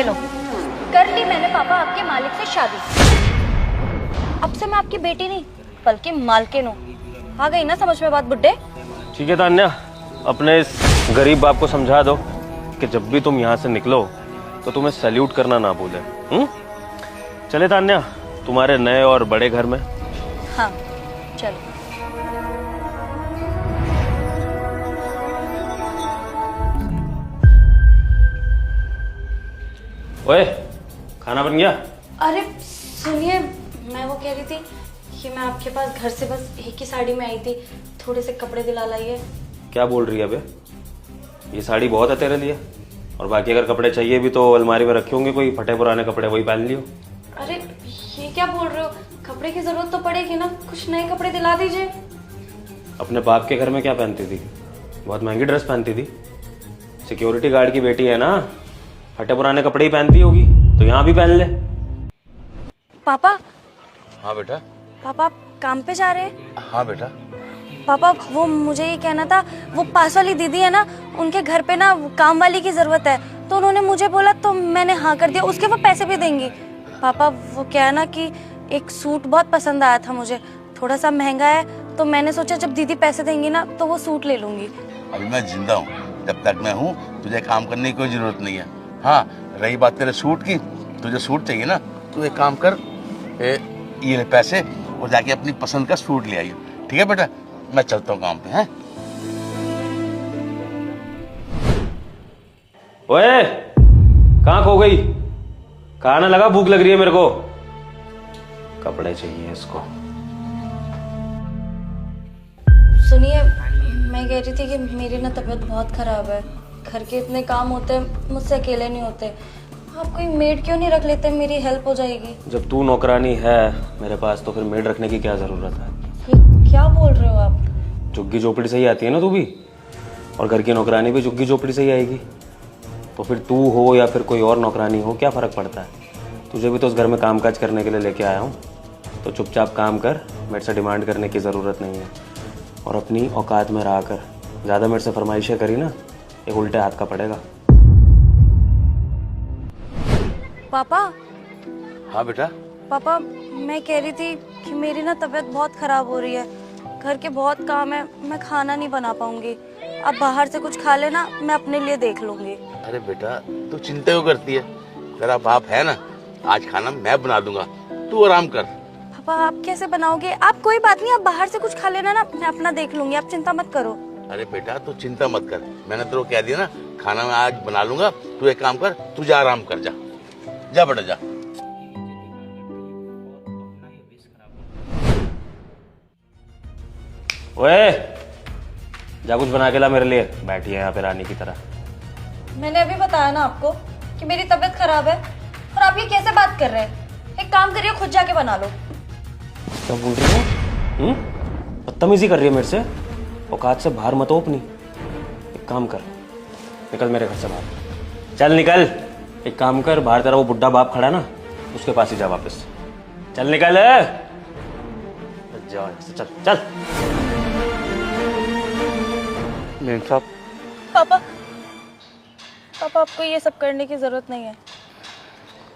ये लो, कर ली मैंने पापा आपके मालिक से शादी। अब से मैं आपकी बेटी नहीं बल्कि मालकिन हूँ। आ गई ना समझ में बात बुड्ढे? ठीक है तान्या, अपने इस गरीब बाप को समझा दो कि जब भी तुम यहाँ से निकलो तो तुम्हें सैल्यूट करना ना भूले। चले तान्या तुम्हारे नए और बड़े घर में। हाँ चलो। ओए, खाना बन गया? अरे सुनिए, मैं वो कह रही थी कि मैं आपके पास घर से बस एक ही साड़ी में आई थी, थोड़े से कपड़े दिला लाइए। क्या बोल रही है बे? ये साड़ी बहुत है तेरे लिए, और बाकी अगर कपड़े चाहिए भी तो अलमारी में रखे होंगे, कोई फटे पुराने कपड़े वही पहन लियो। अरे ये क्या बोल रहे हो, कपड़े की जरूरत तो पड़ेगी ना, कुछ नए कपड़े दिला दीजिए। अपने बाप के घर में क्या पहनती थी? बहुत महंगी ड्रेस पहनती थी। सिक्योरिटी गार्ड की बेटी है ना, फटे पुराने कपड़े ही पहनती होगी, तो यहाँ भी पहन ले। पापा। हाँ बेटा। पापा आप काम पे जा रहे हैं? हाँ बेटा। पापा वो मुझे ये कहना था, वो पास वाली दीदी है ना, उनके घर पे ना काम वाली की जरूरत है, तो उन्होंने मुझे बोला तो मैंने हाँ कर दिया। उसके वो पैसे भी देंगी। पापा वो क्या है ना कि एक सूट बहुत पसंद आया था मुझे, थोड़ा सा महंगा है, तो मैंने सोचा जब दीदी पैसे देंगी ना तो वो सूट ले लूंगी। अभी मैं जिंदा हूँ, जब तक मैं हूँ तुझे काम करने की कोई जरूरत नहीं है। हाँ रही बात तेरे सूट की, तुझे सूट चाहिए ना, तू एक काम कर, ये ले पैसे और जाके अपनी पसंद का सूट ले आई। ठीक है बेटा, मैं चलता हूँ काम पे। हैं ओए, कहाँ खो गई? खाना लगा, भूख लग रही है मेरे को। कपड़े चाहिए इसको। सुनिए, मैं कह रही थी कि मेरी ना तबीयत बहुत खराब है, घर के इतने काम होते हैं, मुझसे अकेले नहीं होते। आप कोई मेड क्यों नहीं रख लेते, मेरी हेल्प हो जाएगी। जब तू नौकरानी है मेरे पास तो फिर मेड रखने की क्या जरूरत है? ये क्या बोल रहे हो आप? झुग्गी झोपड़ी से ही आती है ना तू भी, और घर की नौकरानी भी झुग्गी झोपड़ी से ही आएगी। तो फिर तू हो या फिर कोई और नौकरानी हो, क्या फ़र्क पड़ता है? तुझे भी तो उस घर में कामकाज करने के लिए लेके आया हूँ, तो चुपचाप काम कर, मेरे से डिमांड करने की ज़रूरत नहीं है। और अपनी औकात में रहा कर, ज़्यादा मेरे से फरमाइशें करी ना, एक उल्टे हाथ का पड़ेगा। पापा। हाँ बेटा। पापा मैं कह रही थी कि मेरी ना तबीयत बहुत खराब हो रही है, घर के बहुत काम है, मैं खाना नहीं बना पाऊंगी। आप बाहर से कुछ खा लेना, मैं अपने लिए देख लूंगी। अरे बेटा तू चिंता क्यों करती है, तेरा बाप है ना, आज खाना मैं बना दूंगा, तू आराम कर। पापा आप कैसे बनाओगे? आप कोई बात नहीं, आप बाहर से कुछ खा लेना ना, मैं अपना देख लूंगी, आप चिंता मत करो। अरे बेटा तू चिंता मत कर, मैंने तेरे को कह दिया ना, खाना मैं आज बना लूंगा, तू एक काम कर, तू जा आराम कर, जा जा बेटा जा। ओए, जा कुछ बना के ला मेरे लिए, बैठी है यहाँ पे रानी की तरह। मैंने अभी बताया ना आपको कि मेरी तबीयत खराब है, और आप ये कैसे बात कर रहे हैं? एक काम करिए, खुद जाके बना लो। क्या बोल रही हो? बदतमीजी कर रही है मेरे से? औकात से बाहर मत हो अपनी। एक काम कर, निकल मेरे घर से बाहर, चल निकल। एक काम कर, बाहर तेरा वो बुड्ढा बाप खड़ा है ना, उसके पास ही जा वापस। चल निकल, जाओ यहाँ से, चल चल। मेम साहब। पापा, पापा आपको ये सब करने की जरूरत नहीं है,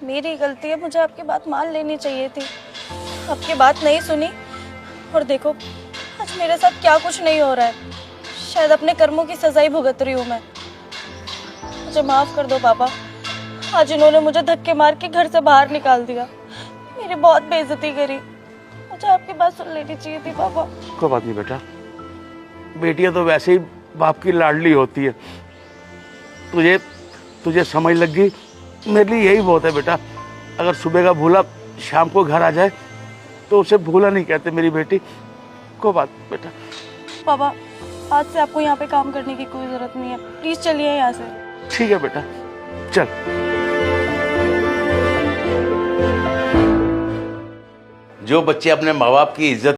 मेरी गलती है, मुझे आपकी बात मान लेनी चाहिए थी। आपकी बात नहीं सुनी, और देखो आज मेरे साथ क्या कुछ नहीं हो रहा है। शायद अपने कर्मों की सजा ही भुगत रही हूँ मैं। मुझे माफ कर दो पापा, आज इन्होंने मुझे धक्के मार के घर से बाहर निकाल दिया, मेरी बहुत बेइज्जती करी। मुझे आपकी बात सुन लेनी चाहिए थी पापा। कोई बात नहीं बेटा, बेटियां तो वैसे ही बाप की लाडली होती है, तुझे तुझे समझ लग गई, मेरे लिए यही बहुत है बेटा। अगर सुबह का भूला शाम को घर आ जाए तो उसे भूला नहीं कहते मेरी बेटी। कोई बात बेटा। पापा आज से आपको यहाँ पे काम करने की कोई जरूरत नहीं है, प्लीज चलिए यहाँ से। ठीक है बेटा, चल। जो बच्चे अपने माँ बाप की इज्जत